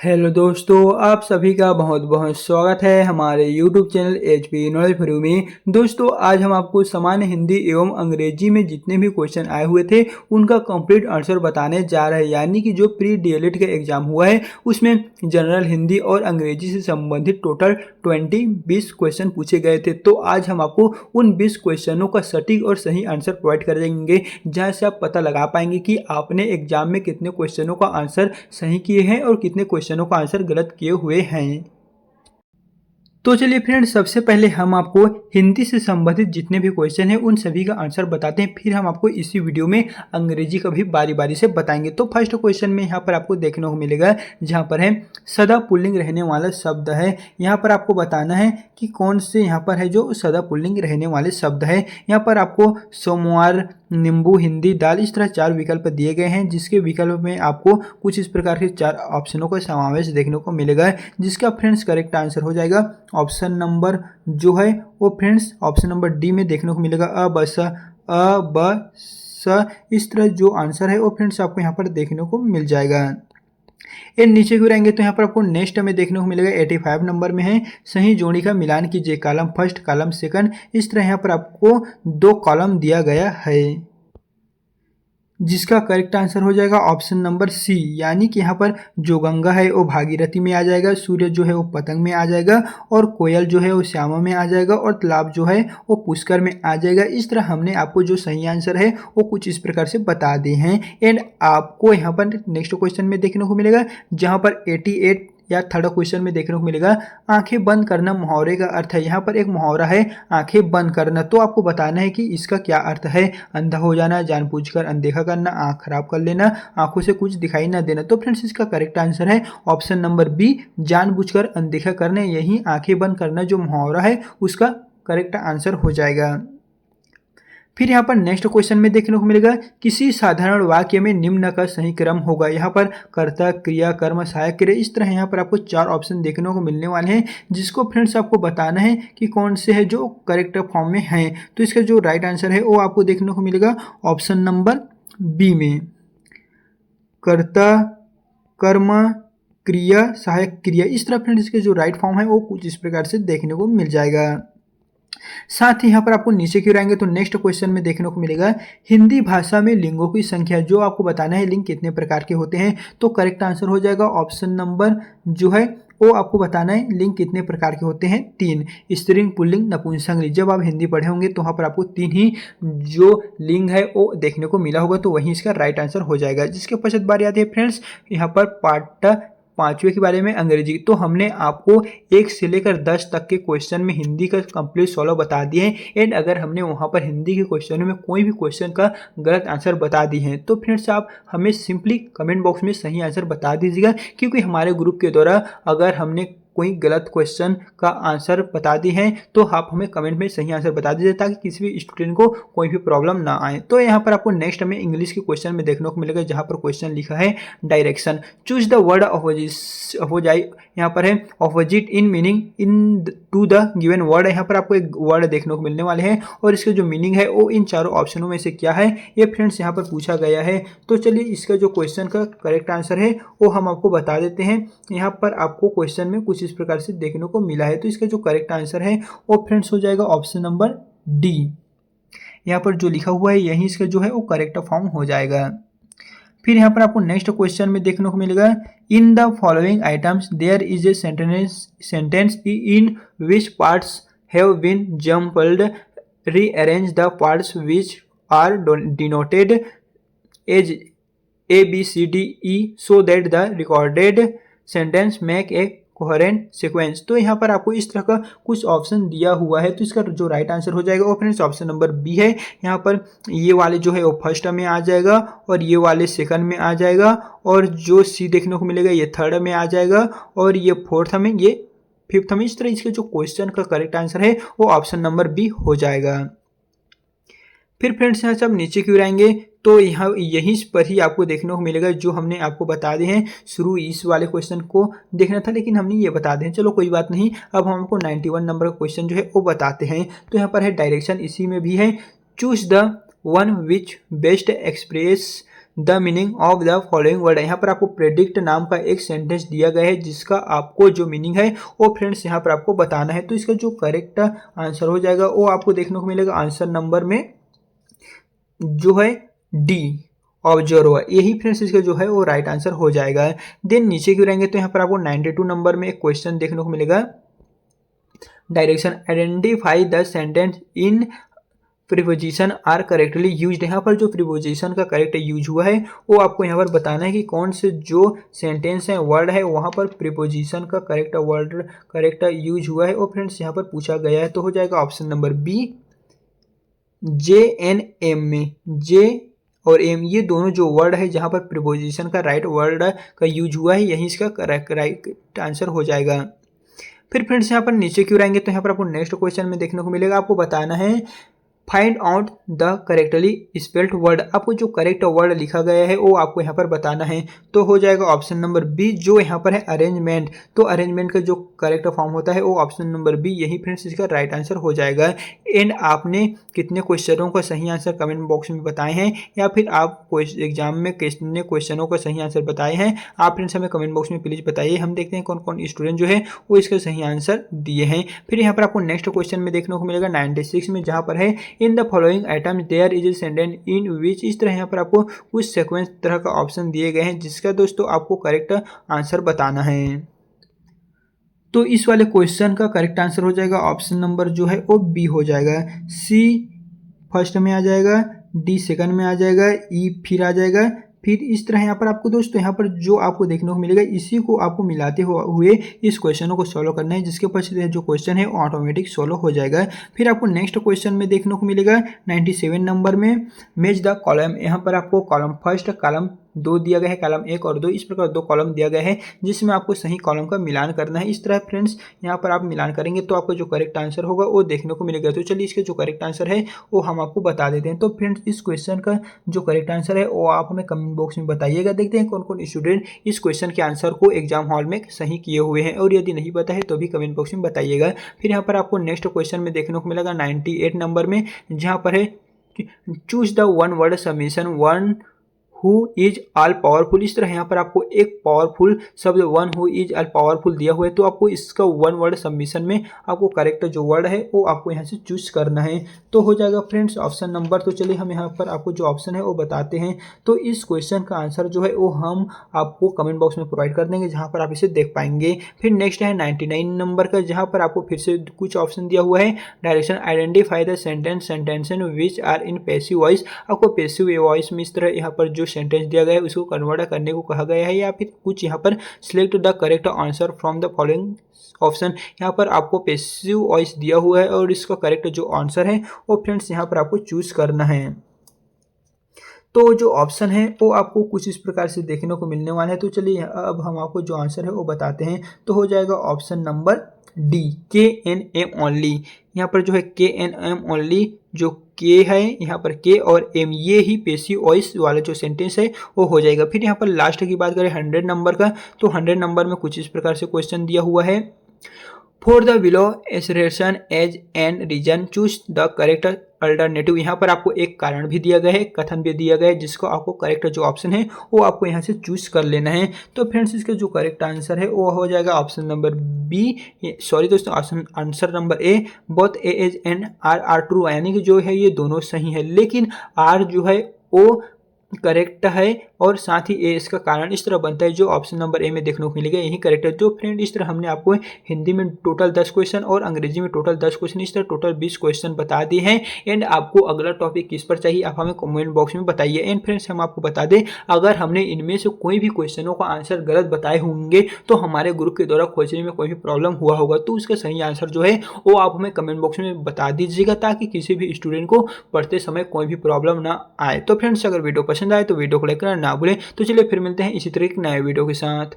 Hello दोस्तों, आप सभी का बहुत बहुत स्वागत है हमारे YouTube channel HP knowledge for you में। दोस्तों, आज हम आपको सामान्य हिंदी एवं अंग्रेजी में जितने भी क्वेश्चन आए हुए थे उनका कंप्लीट आंसर बताने जा रहे हैं। यानी कि जो प्री डीएलएड का एग्जाम हुआ है उसमें जनरल हिंदी और अंग्रेजी से संबंधित टोटल 20 क्वेश्चन पूछे गए थे। तो आज हम आपको उन 20 क्वेश्चनों का सटीक और सही आंसर प्रोवाइड कर देंगे, जहाँ से आप पता लगा पाएंगे कि आपने एग्जाम में कितने क्वेश्चनों का आंसर सही किए हैं और कितने क्वेश्चनों का आंसर गलत किए हुए हैं। तो चलिए फ्रेंड्स, सबसे पहले हम आपको हिंदी से संबंधित जितने भी क्वेश्चन हैं उन सभी का आंसर बताते हैं, फिर हम आपको इसी वीडियो में अंग्रेजी का भी बारी बारी से बताएंगे। तो फर्स्ट क्वेश्चन में यहाँ पर आपको देखने को मिलेगा, जहाँ पर है सदा पुल्लिंग रहने वाला शब्द है। यहाँ पर आपको बताना है कि कौन से यहाँ पर है जो सदा पुल्लिंग रहने वाले शब्द है। यहाँ पर आपको सोमवार, नींबू, हिंदी, दाल, इस तरह 4 विकल्प दिए गए हैं, जिसके विकल्प में आपको कुछ इस प्रकार के 4 ऑप्शनों का समावेश देखने को मिलेगा, जिसका फ्रेंड्स करेक्ट आंसर हो जाएगा ऑप्शन नंबर जो है वो फ्रेंड्स ऑप्शन नंबर डी में देखने को मिलेगा। अ ब स इस तरह जो आंसर है वो फ्रेंड्स आपको यहाँ पर देखने को मिल जाएगा। ये नीचे की रहेंगे तो यहाँ पर आपको नेक्स्ट में देखने को मिलेगा 85 नंबर में है सही जोड़ी का मिलान कीजिए, कॉलम फर्स्ट, कॉलम सेकंड। इस तरह यहाँ पर आपको 2 कॉलम दिया गया है, जिसका करेक्ट आंसर हो जाएगा ऑप्शन नंबर सी। यानी कि यहाँ पर जो गंगा है वो भागीरथी में आ जाएगा, सूर्य जो है वो पतंग में आ जाएगा, और कोयल जो है वो श्यामा में आ जाएगा, और तालाब जो है वो पुष्कर में आ जाएगा। इस तरह हमने आपको जो सही आंसर है वो कुछ इस प्रकार से बता दिए हैं। एंड आपको यहाँ पर नेक्स्ट क्वेश्चन में देखने को मिलेगा, जहाँ पर 88 या थर्ड क्वेश्चन में देखने को मिलेगा आंखें बंद करना मुहावरे का अर्थ है। यहाँ पर एक मुहावरा है आंखें बंद करना, तो आपको बताना है कि इसका क्या अर्थ है। अंधा हो जाना, जानबूझकर अनदेखा करना, आंख खराब कर लेना, आंखों से कुछ दिखाई ना देना। तो फ्रेंड्स इसका करेक्ट आंसर है ऑप्शन नंबर बी, जानबूझकर अनदेखा करना। यही आंखें बंद करना जो मुहावरा है उसका करेक्ट आंसर हो जाएगा। फिर यहाँ पर नेक्स्ट क्वेश्चन में देखने को मिलेगा किसी साधारण वाक्य में निम्न का सही क्रम होगा। यहाँ पर कर्ता, क्रिया, कर्म, सहायक क्रिया, इस तरह यहाँ पर आपको 4 ऑप्शन देखने को मिलने वाले हैं, जिसको फ्रेंड्स आपको बताना है कि कौन से है जो करेक्ट फॉर्म में है। तो इसका जो राइट आंसर है वो आपको देखने को मिलेगा ऑप्शन नंबर बी में, कर्ता, कर्म, क्रिया, सहायक क्रिया। इस तरह फ्रेंड्स इसके जो राइट फॉर्म है वो कुछ इस प्रकार से देखने को मिल जाएगा। साथ ही यहाँ पर आपको नीचे की ओर आएंगे तो नेक्स्ट क्वेश्चन में देखने को मिलेगा हिंदी भाषा में लिंगों की संख्या, जो आपको बताना है लिंग कितने प्रकार के होते हैं। तो करेक्ट आंसर हो जाएगा ऑप्शन नंबर जो है वो आपको बताना है लिंग कितने प्रकार के होते हैं, 3, स्त्रीलिंग, पुल्लिंग, नपुंसकलिंग। जब आप हिंदी पढ़े होंगे तो वहाँ पर आपको 3 ही जो लिंग है वो देखने को मिला होगा, तो वहीं इसका राइट आंसर हो जाएगा। जिसके पश्चात बारी आती है फ्रेंड्स यहाँ पर पार्ट 5वें के बारे में अंग्रेजी। तो हमने आपको 1 से लेकर 10 तक के क्वेश्चन में हिंदी का कंप्लीट सॉल्व बता दिए हैं। एंड अगर हमने वहाँ पर हिंदी के क्वेश्चनों में कोई भी क्वेश्चन का गलत आंसर बता दिए हैं तो फ्रेंड्स आप हमें सिंपली कमेंट बॉक्स में सही आंसर बता दीजिएगा, क्योंकि हमारे ग्रुप के द्वारा अगर हमने कोई गलत क्वेश्चन का आंसर बता दी है तो आप हमें कमेंट में सही आंसर बता दीजिए, ताकि किसी भी स्टूडेंट को कोई भी प्रॉब्लम ना आए। तो यहाँ पर आपको नेक्स्ट में इंग्लिश के क्वेश्चन में देखने को मिलेगा, जहाँ पर क्वेश्चन लिखा है direction. Choose the word opposite, यहाँ पर है opposite in meaning in to the given word. यहाँ पर आपको एक वर्ड देखने को मिलने वाले हैं और इसका जो मीनिंग है वो इन चारों ऑप्शनों में से क्या है, ये फ्रेंड्स यहाँ पर पूछा गया है। तो चलिए इसका जो क्वेश्चन का करेक्ट आंसर है वो हम आपको बता देते हैं। यहाँ पर आपको क्वेश्चन में कुछ इस प्रकार से देखने को मिला है, तो इसका जो करेक्ट आंसर है वो फ्रेंड्स हो जाएगा ऑप्शन नंबर डी। यहाँ पर जो लिखा हुआ है यही इसका जो है वो करेक्ट फॉर्म हो जाएगा। फिर यहाँ पर आपको नेक्स्ट क्वेश्चन में देखने को मिलेगा in the following items there is a sentence in which parts have been jumbled, rearrange the parts which are denoted as A B C D E so that the recorded sentence make a coherent sequence. तो यहाँ पर आपको इस तरह का कुछ option दिया हुआ है, तो इसका जो राइट आंसर हो जाएगा वो फ्रेंड्स ऑप्शन नंबर बी है। यहाँ पर ये वाले जो है वो फर्स्ट में आ जाएगा, और ये वाले सेकंड में आ जाएगा, और जो सी देखने को मिलेगा ये थर्ड में आ जाएगा, और ये फोर्थ में, ये फिफ्थ में। इस तरह इसके जो क्वेश्चन का करेक्ट आंसर है वो ऑप्शन नंबर बी हो जाएगा। फिर फ्रेंड्स यहाँ से आप नीचे की ओर आएंगे तो यहाँ यहीं पर ही आपको देखने को मिलेगा जो हमने आपको बता दिए हैं। शुरू इस वाले क्वेश्चन को देखना था लेकिन हमने ये बता दें, चलो कोई बात नहीं। अब हम आपको 91 नंबर का क्वेश्चन जो है वो बताते हैं। तो यहाँ पर है डायरेक्शन, इसी में भी है choose the one which best express the meaning of the following word. यहाँ पर आपको प्रेडिक्ट नाम का एक सेंटेंस दिया गया है जिसका आपको जो मीनिंग है वो फ्रेंड्स यहाँ पर आपको बताना है। तो इसका जो करेक्ट आंसर हो जाएगा वो आपको देखने को मिलेगा आंसर नंबर में जो है डी ऑब्जर्व, यही फ्रेंड्स इसका जो है वो राइट आंसर हो जाएगा। देन नीचे क्यों रहेंगे तो यहाँ पर आपको 92 नंबर में एक क्वेश्चन देखने को मिलेगा। Direction identify the sentence in preposition are correctly used. यहाँ पर जो प्रीपोजिशन का करेक्ट यूज हुआ है वो आपको यहाँ पर बताना है कि कौन से जो सेंटेंस है वर्ड है वहाँ पर प्रीपोजिशन का करेक्ट यूज हुआ है और फ्रेंड्स यहाँ पर पूछा गया है। तो हो जाएगा option number B J N M में जे और एम ये दोनों जो वर्ड है जहाँ पर प्रीपोजिशन का राइट वर्ड का यूज हुआ है यही इसका राइट आंसर हो जाएगा। फिर फ्रेंड्स यहाँ पर नीचे क्यों रहेंगे तो यहाँ पर आपको नेक्स्ट क्वेश्चन में देखने को मिलेगा, आपको बताना है find out the correctly spelled word. आपको जो करेक्ट वर्ड लिखा गया है वो आपको यहाँ पर बताना है। तो हो जाएगा ऑप्शन नंबर बी जो यहाँ पर है अरेंजमेंट। तो अरेंजमेंट का जो करेक्ट फॉर्म होता है वो ऑप्शन नंबर बी यही फ्रेंड्स इसका राइट आंसर हो जाएगा। एंड आपने कितने क्वेश्चनों का सही आंसर कमेंट बॉक्स में बताए हैं या फिर आप एग्जाम में कितने क्वेश्चनों का सही आंसर बताए हैं आप फ्रेंड्स हमें कमेंट बॉक्स में प्लीज़ बताइए। हम देखते हैं कौन कौन स्टूडेंट जो है वो इसका सही आंसर दिए हैं। फिर यहाँ पर आपको नेक्स्ट क्वेश्चन में देखने को मिलेगा 96 में, जहाँ पर है in the following item there is a sentence in which. इस तरह यहाँ पर आपको कुछ सीक्वेंस तरह का ऑप्शन दिए गए हैं जिसका दोस्तों आपको करेक्ट आंसर बताना है। तो इस वाले क्वेश्चन का करेक्ट आंसर हो जाएगा ऑप्शन नंबर जो है वो बी हो जाएगा। सी फर्स्ट में आ जाएगा, डी सेकंड में आ जाएगा, ई फिर आ जाएगा। फिर इस तरह यहाँ पर आपको दोस्तों यहाँ पर जो आपको देखने को मिलेगा इसी को आपको मिलाते हुए इस क्वेश्चनों को सॉल्व करना है जिसके पीछे जो क्वेश्चन है वो ऑटोमेटिक सॉल्व हो जाएगा। फिर आपको नेक्स्ट क्वेश्चन में देखने को मिलेगा 97 नंबर में मैच द कॉलम। यहाँ पर आपको कॉलम फर्स्ट कॉलम 2 दिया गया है, कॉलम 1 और 2 इस प्रकार 2 कॉलम दिया गया है जिसमें आपको सही कॉलम का मिलान करना है। इस तरह फ्रेंड्स यहाँ पर आप मिलान करेंगे तो आपको जो करेक्ट आंसर होगा वो देखने को मिलेगा। तो चलिए इसके जो करेक्ट आंसर है वो हम आपको बता देते हैं। तो फ्रेंड्स इस क्वेश्चन का जो करेक्ट आंसर है वो आप हमें कमेंट बॉक्स में बताइएगा। देखते हैं कौन कौन स्टूडेंट इस क्वेश्चन के आंसर को एग्जाम हॉल में सही किए हुए हैं और यदि नहीं पता है तो भी कमेंट बॉक्स में बताइएगा। फिर यहाँ पर आपको नेक्स्ट क्वेश्चन में देखने को मिलेगा 98 नंबर में, जहाँ पर है choose the one word submission one who is all powerful. इस तरह यहाँ पर आपको एक पावरफुल शब्द one who is all powerful दिया हुआ है तो आपको इसका वन वर्ड सबमिशन में आपको करेक्ट जो वर्ड है वो आपको यहाँ से चूज करना है। तो हो जाएगा फ्रेंड्स ऑप्शन नंबर। तो चलिए हम यहाँ पर आपको जो ऑप्शन है वो बताते हैं। तो इस क्वेश्चन का आंसर जो है वो हम आपको कमेंट बॉक्स में प्रोवाइड कर देंगे जहाँ पर आप इसे देख पाएंगे। फिर नेक्स्ट है 99 नंबर का, जहाँ पर आपको फिर से कुछ ऑप्शन दिया हुआ है। Direction identify the sentence which are in passive voice. आपको पैसिव वॉइस में इस तरह यहाँ पर जो सेंटेंस दिया गया है उसको कन्वर्ट करने को कहा गया है या फिर कुछ यहाँ पर select the correct answer from the following option. यहाँ पर आपको पैसिव वॉइस दिया हुआ है और इसका करेक्ट जो आंसर है वो फ्रेंड्स यहाँ पर आपको चूज करना है। तो जो ऑप्शन है वो आपको कुछ इस प्रकार से देखने को मिलने वाला है। तो चलिए अब हम आपको जो आंसर है वो बताते हैं। तो हो जाएगा option number D KNM only. यहाँ पर जो है KNM ओनली जो के है यहाँ पर के और एम ये ही पैसिव वॉइस वाला जो सेंटेंस है वो हो जाएगा। फिर यहाँ पर लास्ट की बात करें 100 नंबर का, तो 100 नंबर में कुछ इस प्रकार से क्वेश्चन दिया हुआ है। For the below assertion as an reason choose the correct alternative. यहाँ पर आपको एक कारण भी दिया गया है, कथन भी दिया गया है जिसको आपको करेक्ट जो ऑप्शन है वो आपको यहाँ से चूज कर लेना है। तो फ्रेंड्स इसका जो करेक्ट आंसर है वो हो जाएगा ऑप्शन नंबर बी, सॉरी दोस्तों option answer number A. Both A as and R true, यानी कि जो है ये दोनों सही है लेकिन आर जो है वो करेक्ट है और साथ ही ए इसका कारण इस तरह बनता है जो ऑप्शन नंबर ए में देखने को मिलेगा यही करेक्ट है। तो फ्रेंड इस तरह हमने आपको हिंदी में टोटल 10 क्वेश्चन और अंग्रेजी में टोटल 10 क्वेश्चन इस तरह टोटल 20 क्वेश्चन बता दिए हैं। एंड आपको अगला टॉपिक किस पर चाहिए आप हमें कमेंट बॉक्स में बताइए। एंड फ्रेंड्स हम आपको बता दें अगर हमने इनमें से कोई भी क्वेश्चनों का आंसर गलत बताए होंगे तो हमारे ग्रुप के द्वारा खोजने में कोई भी प्रॉब्लम हुआ होगा तो उसका सही आंसर जो है वो आप हमें कमेंट बॉक्स में बता दीजिएगा ताकि किसी भी स्टूडेंट को पढ़ते समय कोई भी प्रॉब्लम ना आए। तो फ्रेंड्स अगर वीडियो पसंद आए तो वीडियो को लाइक करना ना भूलें। तो चलिए फिर मिलते हैं इसी तरह एक नए वीडियो के साथ।